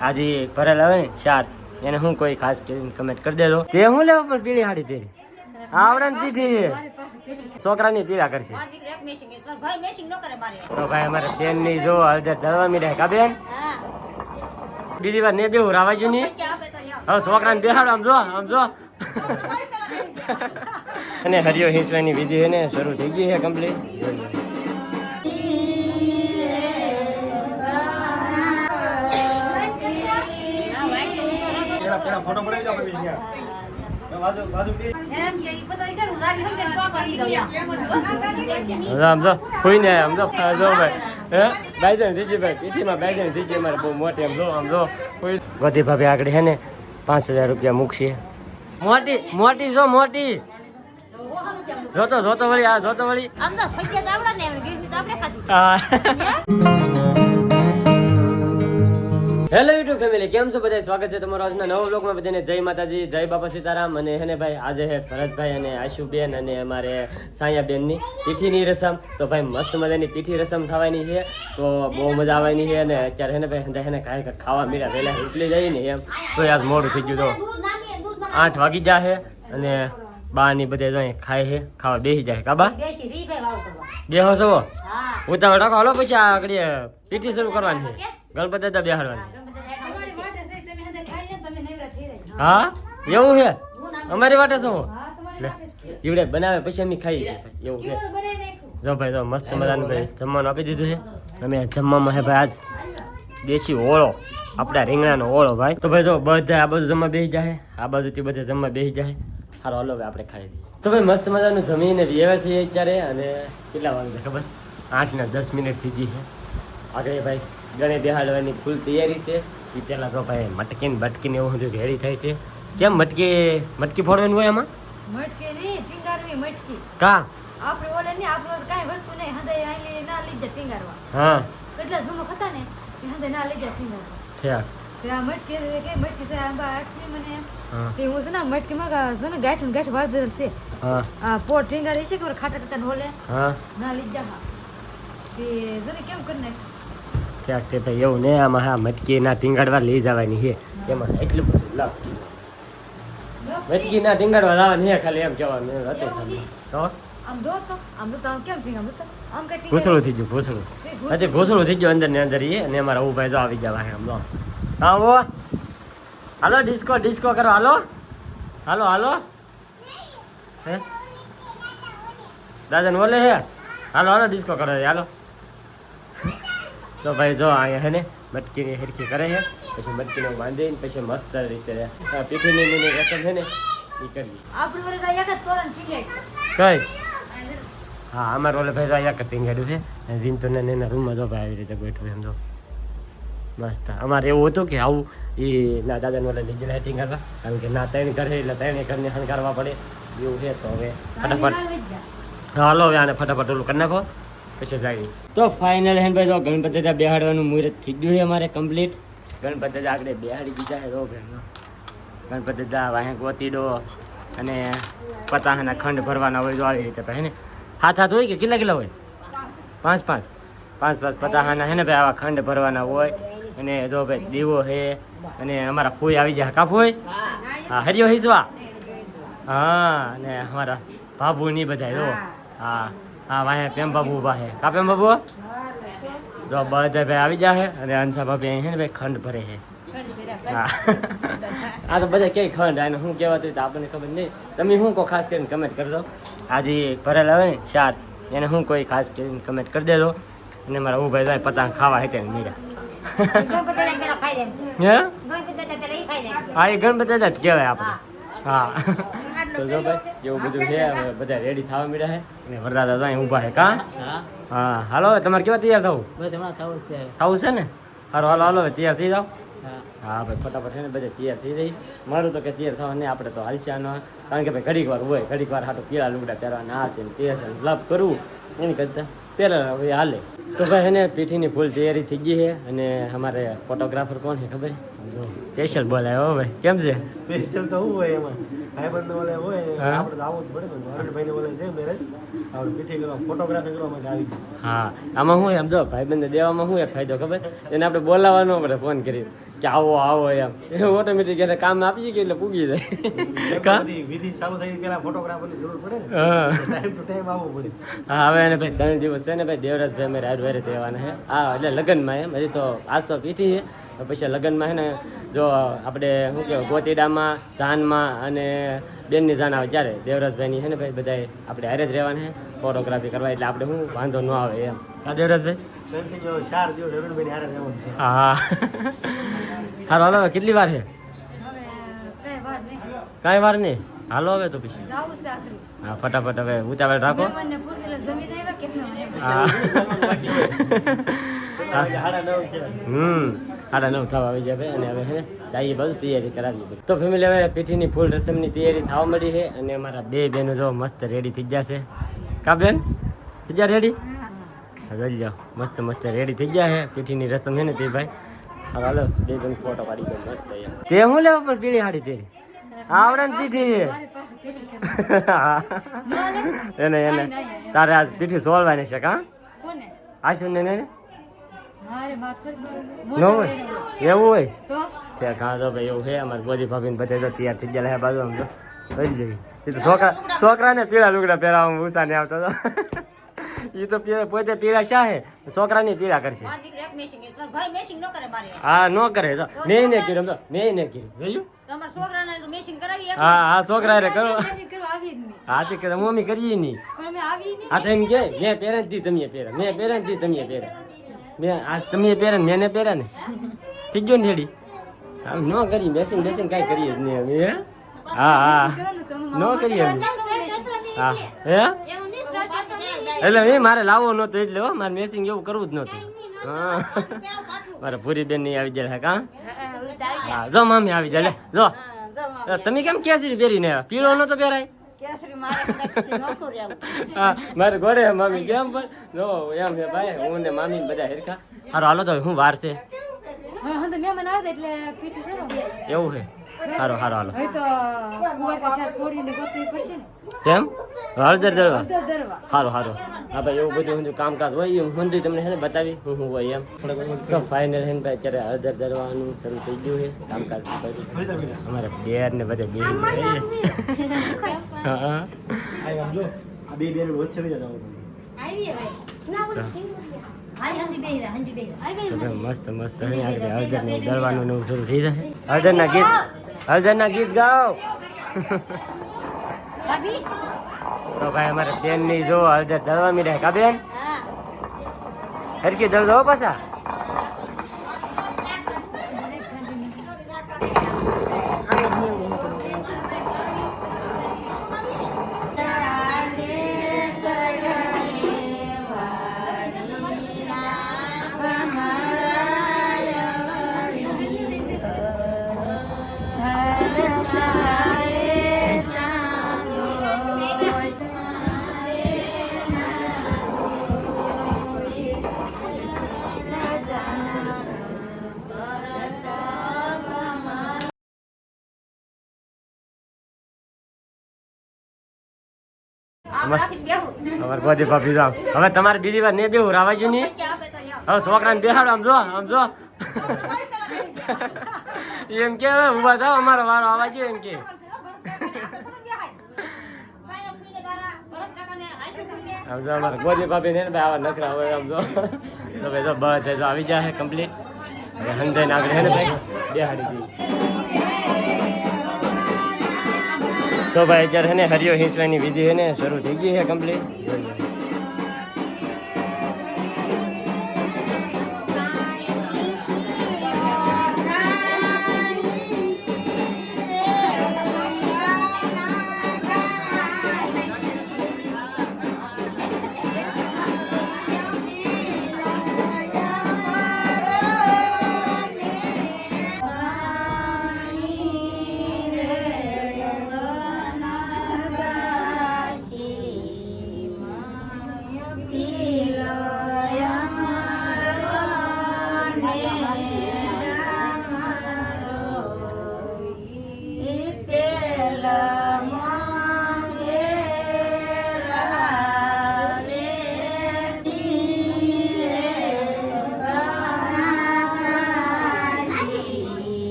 આજે ભરેલ આવે ને શાર એને હું કોઈ ખાસ કરીને કમેન્ટ કરી દેજો તે હું લેવા પણ પીળી હાડી પહેરી આવડે ને પીઠી છોકરાની પીળા કરશે તો ભાઈ અમારે બેન ની જો હળદર દળવા મીડે કા બેન બીજી વાર ને બેવું રાવાજુ ની હવે છોકરાને બેહાડો આમ જો અને હરિયો હિંચવાની વિધિ એને શરૂ થઈ ગઈ છે કમ્પ્લીટ. ફોટો પડાવી જાવ પછી આમ જો કોઈ ને આમ જો ભાઈ હે બાઈજન દીજી ભાઈ પીઠીમાં બાઈજન દીજી મારે બહુ મોટી આમ જો કોઈ ગોધી ભાભી આગળ છે ને 5000 રૂપિયા મૂકશે મોટી જો મોટી જોતો વળી આ જોતો વળી હેલો યુટ્યુબ ફેમિલી કેમ છો બધા સ્વાગત છે તમારું આજના નવા બ્લોગમાં બધાને જય માતાજી જય બાપા સીતારામ અને હેને ભાઈ આજે હે ભરતભાઈ અને આશુબેન અને અમારે સાયાબેનની પીઠીની રસમ તો ભાઈ મસ્ત મજાની પીઠી રસમ થવાની છે તો બહુ મજા આવવાની છે અને અત્યારે હેને ભાઈ હેને કાંઈ ખાવા મીરા વહેલા ઉઠલી જાય ને એમ તો આજ મોડું થઈ ગયું તો 8 વાગી જાય અને બા ની બધે જાય ખાય છે ખાવા બેસી જાય કાબા બેહો છો ઉતાવળ રાખો હાલો પછી આગળ પીઠી શરૂ કરવાની છે ગણપતિ દાદા બેહાડવાની હા એવું છે અમારી વાટે શું લે ઈવડે બનાવે પછી અમે ખાઈએ એવું છે જો ભાઈ તો મસ્ત મજાનું ભાઈ જમવાનું આપી દીધું છે અમે જમવામાં હે ભાઈ આજ દેશી ઓળો આપણા રીંગણાનો ઓળો ભાઈ તો ભાઈ જો બધા આ બધું જમવા બેસી જાય આ બાજુથી બધા જમવા બેસી જાય સારો હલો ભાઈ આપણે ખાઈ દઈએ તો ભાઈ મસ્ત મજાનું જમીને બેવા છીએ અત્યારે અને કેટલા વાગે છે ખબર 8 ને 10 મિનિટ થઈ ગઈ છે આગળ ભાઈ ગણે બેહાડવાની ફૂલ તૈયારી છે એ પહેલાં તો ભાઈ મટકી ને બટકી ને એવું બધું રેડી થાય છે કેમ મટકી ફોડવાની હોય એમાં મટકી નહીં ટીંગારવી મટકી કા આપણે ઓલે ને આપણે કાઈ વસ્તુ નહીં હંદે આઈ ના લઈ જા ટીંગારવા હા કેટલા ઝુમો હતા ને એ હંદે ના લઈ જા ટીંગારવા છે તે આ મટકી કે મટકી છે આંબા આટલી મને તે હું છે ને મટકી માં છે ને ગાંઠ વાળદર છે હા આ પોટ ટીંગારી છે કે ખાટા ખાટા હોલે હા ના લઈ જા તે જને કેમ કરને ક્યાંક તે ભાઈ એવું ને આમાં હા મટકી ના ટીંગાડવા લઈ જવાની છે એમાં એટલું બધું લાભ મટકી ના ટીંગાડવા જવાની છે ખાલી એમ કહેવાનું હતું ખાલી તો આમ જો તો આમ કેમ ટીંગા આમ કે ઘૂસડું થઈ ગયું ઘૂસડું હજી ઘૂસડું થઈ ગયું અંદર ને અંદર એ અને અમારા ઉભા જો આવી જવા એમ લો આવો હાલો ડિસ્કો કરો હાલો હે દાદા ઓલે હે હાલો ડિસ્કો કરો હાલો તો ભાઈ જો અહીંયા હે ને મટકીની હેરખી કરે છે પછી મટકીને બાંધીને પછી મસ્ત રીતે પીઠીની રસમ છે ને એ કરીએ આપણે વરે જાય કે તોરણ ટીંગાઈ કઈ હા અમારે ઓલે ભાઈ અહીંયા એક ટીંગાડ્યું છે વિંતુને એના રૂમમાં જો ભાઈ આવી રીતે બેઠું એમ જો મસ્ત અમારે એવું હતું કે આવું એ ના દાદાને ઓલે લઈ ગયેલા ટીંગાડવા કારણ કે ના ત્રણ ઘર છે એટલે ત્રણે ઘરને શણગારવા પડે એવું છે તો હવે ફટાફટ હાલો હવે આને ફટાફટ ઓલું કરી નાખો પછી જાય તો ફાઇનલ હે ભાઈ તો ગણપતિ દાદા બેહાડવાનું મુહૂર્ત થઈ ગયું છે અમારે કમ્પ્લીટ ગણપતિ દાદા આગળ બેહાડી દીધા છે ઘરમાં ગણપતિ દાદા વાહે ગોતીડો અને પતાહાના ખંડ ભરવાના હોય તો આવી રીતે ભાઈ ને હાથ હોય કે કેટલા હોય 5 પતાહાના હે ને ભાઈ આવા ખંડ ભરવાના હોય અને જો ભાઈ દીવો છે અને અમારા ફૂઈ આવી જાય કા ફૂઈ હા હરિયો હિસવા હા અને અમારા બાબુ ની બધા જો હા વાહે પેમ બાબુ ઉભા છે કા પેમ બાબુ જો બધા ભાઈ આવી જાય અને અંશા ભાભી અહીં છે ને ભાઈ ખંડ ભરે છે હા આ તો બધા કઈ ખંડ આને શું કહેવાતું તો આપણને ખબર નહીં તમે શું કહો ખાસ કરીને કમેન્ટ કરજો આજે ભરેલ આવે ને શાર એને હું કોઈ ખાસ કરીને કમેન્ટ કરી દેજો અને મારા ઉભાઈ જાય પતંગ ખાવા હે તેને મીરા હા એ ગણપતિ દાદા જ કહેવાય આપણે હા તો જો ભાઈ એવું બધું છે હવે બધા રેડી થવા મળ્યા છે અને વરદાદા ત્યાં ઊભા છે કા હા હાલો તમારે કેવા તૈયાર થવું થવું છે ને હાલો હવે તૈયાર થઈ જાઓ હા ભાઈ ફટાફટ છે ને બધા તૈયાર થઈ જાય મારું તો કે તૈયાર થવા નહીં આપણે તો હાલચાનો કારણ કે ભાઈ ઘડીક વાર હોય ઘડીક વાર હાટો પીળા લુગડા પહેરવાના આ છે ને તે છે લપ કરવું એની કરતાં પહેલાં હવે હાલે તો ભાઈ એને પીઠીની ફૂલ તૈયારી થઈ ગઈ છે અને અમારે ફોટોગ્રાફર કોણ છે ખબર સ્પેશિયલ બોલાયો ભાઈ કેમ છે સ્પેશિયલ તો હું હોય એમાં ભાઈબંધ ઓલે હોય હા. આપણે તો આવવું જ પડે ને અરુણભાઈને ઓલે છે મેરેજ આપણે પીઠી કરવા ફોટોગ્રાફી કરવા માટે આવી ગઈ હા આમાં શું એમ જો ભાઈબંધને દેવામાં શું એક ફાયદો ખબર એને આપણે બોલાવવા ન પડે ફોન કરી કે આવો આવો એમ એ ઓટોમેટિક એને કામ આપી ગયું એટલે પૂગી જાય કા બધી વિધિ ચાલુ થઈ પહેલા ફોટોગ્રાફરની જરૂર પડે ને હા ટાઈમ ટુ ટાઈમ આવવું પડે હા હવે એને ભાઈ 3 દિવસ છે ને ભાઈ દેવરાજભાઈ અમે રાત વારે રહેવાના છે હા એટલે લગ્નમાં એમ હજી તો આજ તો પીઠી છે પછી લગ્નમાં છે ને જો આપણે શું કહેવાય ગોતીડામાં જાનમાં અને બેનની જાન આવે ત્યારે દેવરાજભાઈની છે ને ભાઈ બધાએ આપણે હારે જ રહેવાના છે ફોટોગ્રાફી કરવા એટલે આપણે શું વાંધો ન આવે એમ હા દેવરાજભાઈ કન્ટિન્યુ 4 દિવસ અરુણભાઈને હારે રહેવાનું છે હા હાલો હાલો હવે કેટલી વાર છે હવે કઈ વાત નહીં કાંઈ વાર નહીં હાલો હવે તો પછી જાવું છે આખરી હા ફટાફટ હવે ઉતાવળ રાખો મહેમાનને પૂછીને જમીન આવ્યા કે ન હા હાડા 9 છે 9:30 થવા આવી જાય ભાઈ અને હવે હે ને જઈએ બધું તૈયારી કરાવીએ બધી. તો ફેમિલી હવે પીઠીની ફૂલ રસમની તૈયારી થવા મળી છે અને અમારા બે બહેનો જો મસ્ત રેડી થઈ ગયા છે કા બેન થઈ ગયા રેડી જોઈ જાઓ મસ્ત મસ્ત રેડી થઈ ગયા છે પીઠીની રસમ છે ને તે ભાઈ હવે હાલો બે જણ ફોટો પાડી દો મસ્ત એમ તે હું લેવા પણ પીળી હાડી તેરી આવડે ને પીઠી મારી પાસે પીઠી એને એને તારે આજ પીઠી સોલવાની છે કા કોને આશું ને મારે માથર ન હોય એવું હોય તો ત્યાં ઘા તો ભાઈ એવું છે અમારે ગોદી ભાભીને બધા તો તૈયાર થઈ ગયા બાજુ આમ તો થઈ જઈ એ તો છોકરાને પીળા લુગડા પહેરાવવા ઉષા ને આવતો હતો એ તો પોતે પીળા શા હે છોકરાને પીળા કરશે હા ન કરે તો મેં ને કર્યું તો મેં ને કર્યું જોયું હા હા છોકરા રે કરો મેચિંગ કરવા આવી જ નહીં હા તે કે મમ્મી કરીએ નહીં પણ મેં આવી નહીં આ તો એમ કે મેં પહેરે દી તમે પહેરે મેં પહેરે દી તમે પહેરે મેં આ તમે પહેરે ને મેં પહેરે ને ઠીક ગયો ને થેડી આમ ન કરી બેસીને બેસીને કાંઈ કરીએ જ નહીં અમે હે? હા હા ન કરીએ અમે હા હે એટલે એ મારે લાવવો નહોતો એટલે હો મારે મેચિંગ એવું કરવું જ નહોતું હા મારે પૂરી બેન નહીં આવી જાય કા હા જો મામી આવી જાય લે જો તમે કેમ કેસરી પહેરીને આવ્યા પીળો નહોતો પહેરાય હા મારે ઘરે મામી કેમ પણ જો એમ છે ભાઈ હું ને મામી ને બધા હેરખા હારો હાલો તો હું વાર છે હવે હા તો મહેમાન આવે એટલે પીઠી છે ને એવું છે હારો હારો હાલો હવે તો કુંવર કે શાર છોડીને ગોતવી પડશે ને કેમ હળદર દરવા અડધો દરવા સારું સારું હા ભાઈ એવું બધું હું કામકાજ હોય એમ હું તમને છે ને બતાવી હું હોય એમ તો ફાઇનલ છે ને ભાઈ અત્યારે હળદર દરવાનું શરૂ થઈ ગયું છે કામકાજ અમારે બેર ને બધે બે હા આ આમ જો આ બે બેન વચ્ચે રહી જવાનું મસ્ત મસ્ત હળદર ને દરવાનું ને એવું શરૂ થઈ જશે હળદરના ગીત ગાઓ તો ભાઈ અમારે બેન ની જો હળદર દરવા મીડે કા બેન હરકી દર્દ હો પાછા અમારે ગોદી ભાભી જાવ હવે તમારે બીજી વાર ને બેહું રાવાજુ નહીં હવે છોકરાને બેહાડો આમ જો એમ કે હવે ઉભા થાવ અમારો વારો આવવા જોઈએ એમ કે આમ જો અમારે ગોદી ભાભી ને ભાઈ આવા નખરા હોય આમ જો તો ભાઈ જો બધે જો આવી જાય કમ્પ્લીટ હવે હંધાઈને આગળ હે ને ભાઈ બેહાડી દઈએ તો ભાઈ અત્યારે છે ને હરિયો હિંચવાની વિધિ છે ને શરૂ થઈ ગઈ છે કમ્પ્લીટ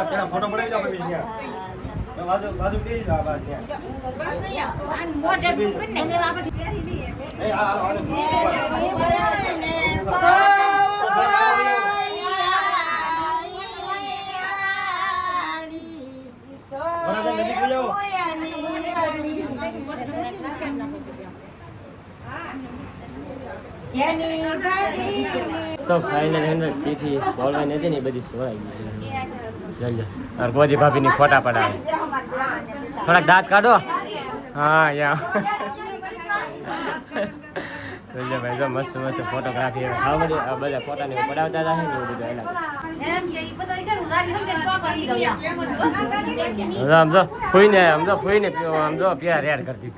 પેલા ફોટો પડાવી જાવ પછી ત્યાં બાજુ બેસી જાવ બાજુ તો ફાઇનલ પીઠી બોલવાની હતી ને એ બધી સોળાઈ ગઈ છે. ગોદી ભાભીની ફોટા પડાવે. થોડાક દાંત કાઢો. હા યા ભાઈ તો મસ્ત મસ્ત ફોટોગ્રાફી ખાવા મળી. આ બધા ફોટાને પડાવતા હતા ને એવું બધું એના આમ તો ફૂઈને આમ તો પ્યાર રેડ કરતી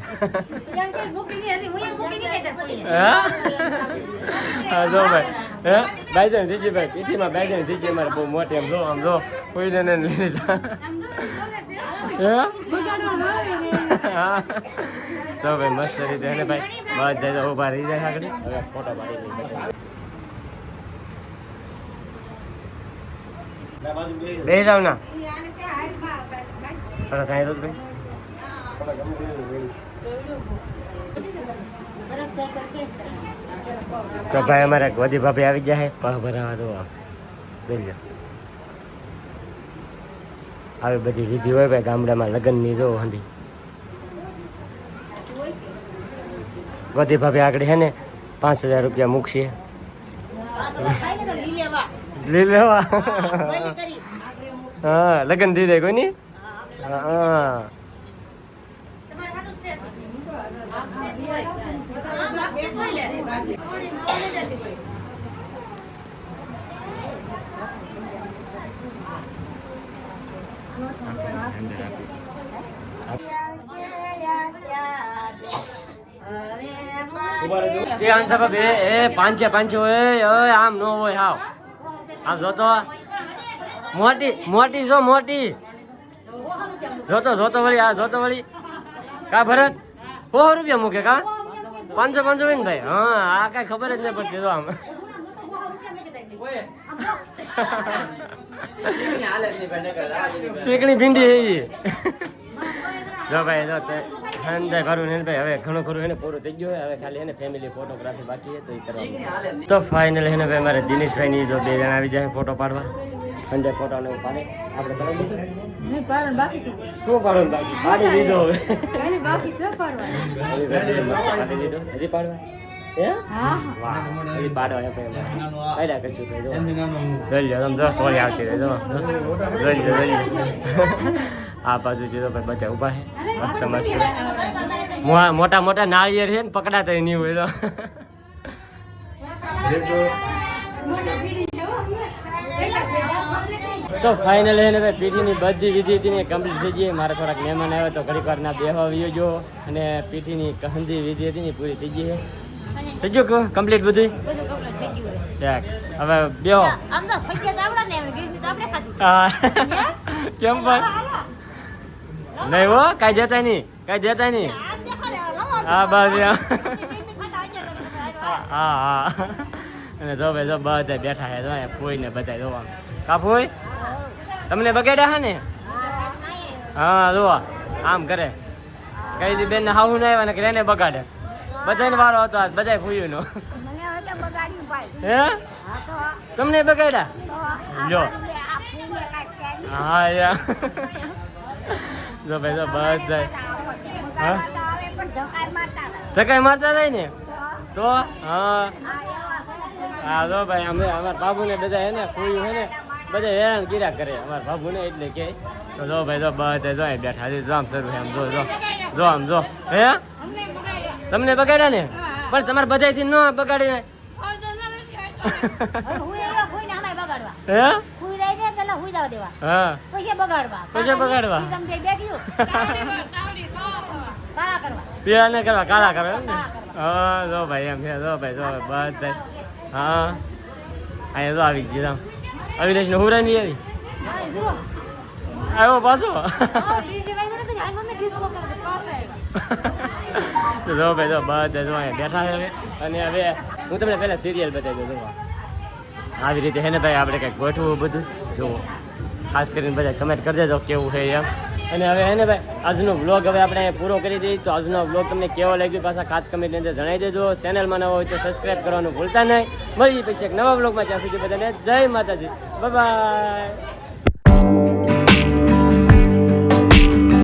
હા જો ભાઈ હે બાઈજન દીજી ભાઈ પીઠીમાં બાઈજન દીજી અમારે બહુ મોટી આમ જો ફૂઈને ને લીધા હા તો ભાઈ મસ્ત રીતે એને ભાઈ બસ જાય ઉભા રહી જાય આગળ. હવે ફોટો પાડી લઈ બે જાવ ના કાંઈ રોજ ભાઈ તો ભાઈ અમારે ગોદી ભાભી આવી ગયા છે પગ ભરાવા તો જોઈ લો. આવી બધી વિધિ હોય ભાઈ ગામડામાં લગ્નની જો હંધી. ગોદી ભાભી આગળ છે ને 5,000 રૂપિયા મૂકશે લઈ લેવા. હા લગ્ન દી દે કોઈ ની. હા એ આન્સર બાબે એ પાંચે હોય આમ નો હોય હાવ આમ જોતો મોટી જો મોટી જોતો વળી આ જોતો વળી કા ભરત 100 રૂપિયા મૂકે કા 500 હોય ને ભાઈ. હા આ કઈ ખબર જ નહીં પડતી. જો આમ ચીકણી ભીંડી હે જો ભાઈ જો અંદર કરું ને ભાઈ હવે ઘણું ખરું એને પૂરું થઈ ગયું. હવે ખાલી એને ફેમિલી ફોટોગ્રાફી બાકી છે તો એ કરવાનું. તો ફાઇનલ એને ભાઈ મારે દિનેશભાઈની જો 2 જણા આવી જાય ફોટો પાડવા. અંદર ફોટો ને પાડે આપણે કરી દીધું નહીં પાડવાનું બાકી છે. શું પાડવાનું બાકી પાડી દીધો હવે કાઈ બાકી છે પાડવાનું. પાડી દીધો હજી પાડવા હે હા વાહ હજી પાડવા હે ભાઈ પાડ્યા કરશું ભાઈ જો જોઈ લો તમે જો સ્ટોરી આવતી રહે જો જોઈ લો આ બાજુ જો ભાઈ બધા ઊભા છે મસ્ત મસ્ત મોટા મોટા નાળિયેર છે ને પકડાતા નહીં હોય તો ફાઇનલ એને ભાઈ પીઠીની બધી વિધિ હતી ને કમ્પ્લીટ થઈ ગઈ. મારે થોડાક મહેમાન આવ્યો તો ઘડીક વાર ના બેહવા આવ્યો જો અને પીઠીની કહંદી વિધિ હતી ને પૂરી થઈ ગઈ છે. થઈ ગયું કમ્પ્લીટ બધું હવે બેહો કેમ પણ નહીં હો કાંઈ દેતા નહીં હા બસ હા અને જો ભાઈ જો બધા બેઠા છે જો ફોઈને બધા જોવા કા ફોઈ તમને બગાડ્યા હા ને હા જો આમ કરે કઈ બેન હાવું ના આવ્યા ને એને બગાડે બધાને વારો હતો આજ બધા ફૂયું નો હે તમને બગાડ્યા લો હા યા જો ભાઈ જો બધા હા ધકાઈ મારતા થાય ને તો હા હા જો ભાઈ અમે અમારા બાબુને બધા હે ને ફૂયું હે ને બધા હેરાન કર્યા કરે અમારા બાબુને એટલે કે તો જો ભાઈ જો બધા જો બેઠા છે જો આમ શરૂ આમ જો આમ જો હે તમને બગાડ્યા ને પણ તમારે બધાયથી ન બગાડીને હવે હું એવા કોઈને આમાંય બગાડવા હે હુઈ જાય ને પેલા હુઈ જાવ દેવા હા પછી બગાડવા પછી બગાડવા. ઈ સમજાઈ બેઠ્યું કાળા કરવા પીળા ન કરવા કાળા કરે એમ ને કાળા કરવા. હા જો ભાઈ એમ છે જો ભાઈ જો બધા હા અહીંયા જો આવી ગયું અવિનાશ ને હુરા નહીં આવી હા જુઓ આવ્યો પાછો ડીજે વાગ્યો ને તો હાલ મમ્મી ડિસ્કો કરે તો પાછા આવ્યા તો જો ભાઈ જો બધા જો અહીંયા બેઠા છે હવે. અને હવે હું તમને પહેલા સિરિયલ બતાવી દઉં જો આવી રીતે હે ને ભાઈ આપણે કંઈક ગોઠવું બધું જુઓ ખાસ કરીને બધા કમેન્ટ કરી દેજો કેવું છે એમ. અને હવે હે ને ભાઈ આજનો વ્લોગ હવે આપણે પૂરો કરી દઈએ તો આજનો વ્લોગ તમને કેવો લાગ્યો પાછા ખાસ કમેન્ટની અંદર જણાવી દેજો. ચેનલમાં નવો હોય તો સબસ્ક્રાઈબ કરવાનું ભૂલતા નહીં. મળીએ પછી એક નવા વ્લોગમાં ત્યાં સુધી બધાને જય માતાજી બાય બાય.